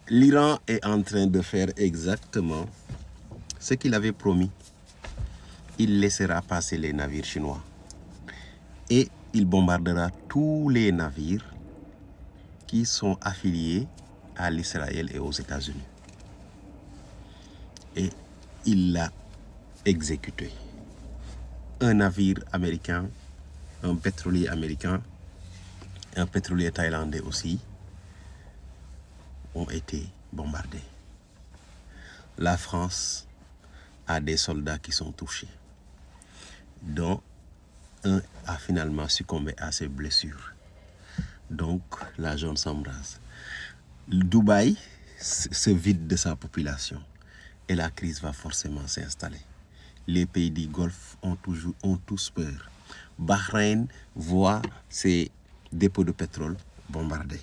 l'Iran est en train de faire exactement ce qu'il avait promis. Il laissera passer les navires chinois et il bombardera tous les navires qui sont affiliés à l'Israël et aux États-Unis. Et il l'a exécuté. Un navire américain, un pétrolier américain, un pétrolier thaïlandais aussi ont été bombardés. La France a des soldats qui sont touchés, dont un a finalement succombé à ses blessures. Donc la zone s'embrase. Dubaï se vide de sa population et la crise va forcément s'installer. Les pays du Golfe ont tous peur. Bahreïn voit ses dépôts de pétrole bombardés.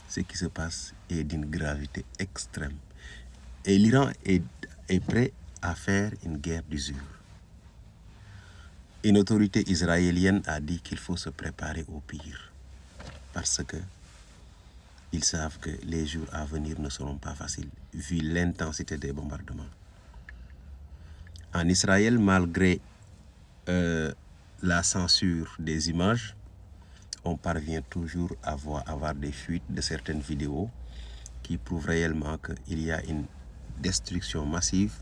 Ce qui se passe est d'une gravité extrême. Et l'Iran est prêt à faire une guerre d'usure. Une autorité israélienne a dit qu'il faut se préparer au pire. Parce que ils savent que les jours à venir ne seront pas faciles, vu l'intensité des bombardements. En Israël, malgré la censure des images, on parvient toujours à avoir des fuites de certaines vidéos qui prouvent réellement qu'il y a une destruction massive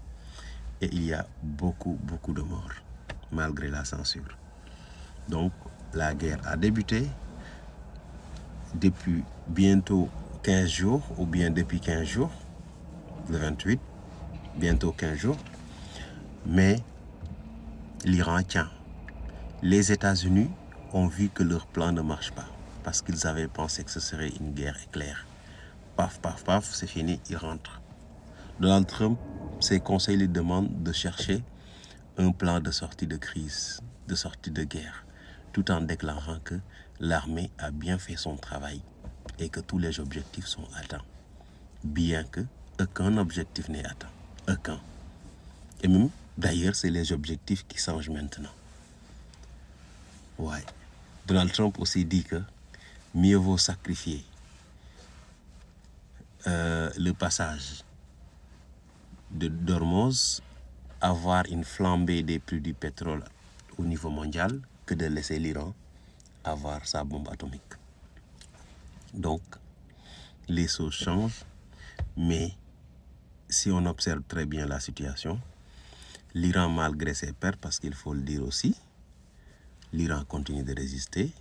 et il y a beaucoup de morts, malgré la censure. Donc, la guerre a débuté depuis bientôt 15 jours, ou bien depuis 15 jours, le 28, bientôt 15 jours, mais l'Iran tient. Les États-Unis ont vu que leur plan ne marche pas, parce qu'ils avaient pensé que ce serait une guerre éclair. Paf, paf, paf, c'est fini, ils rentrent. Donald Trump, ses conseils lui demandent de chercher un plan de sortie de crise, de sortie de guerre, tout en déclarant que l'armée a bien fait son travail et que tous les objectifs sont atteints, bien que aucun objectif n'est atteint, aucun. Et même, d'ailleurs, c'est les objectifs qui changent maintenant. Ouais. Donald Trump aussi dit que mieux vaut sacrifier le passage d'Ormuz, avoir une flambée des prix du pétrole au niveau mondial, que de laisser l'Iran avoir sa bombe atomique. Donc, les choses changent, mais si on observe très bien la situation, l'Iran, malgré ses pertes, parce qu'il faut le dire aussi, l'Iran continue de résister.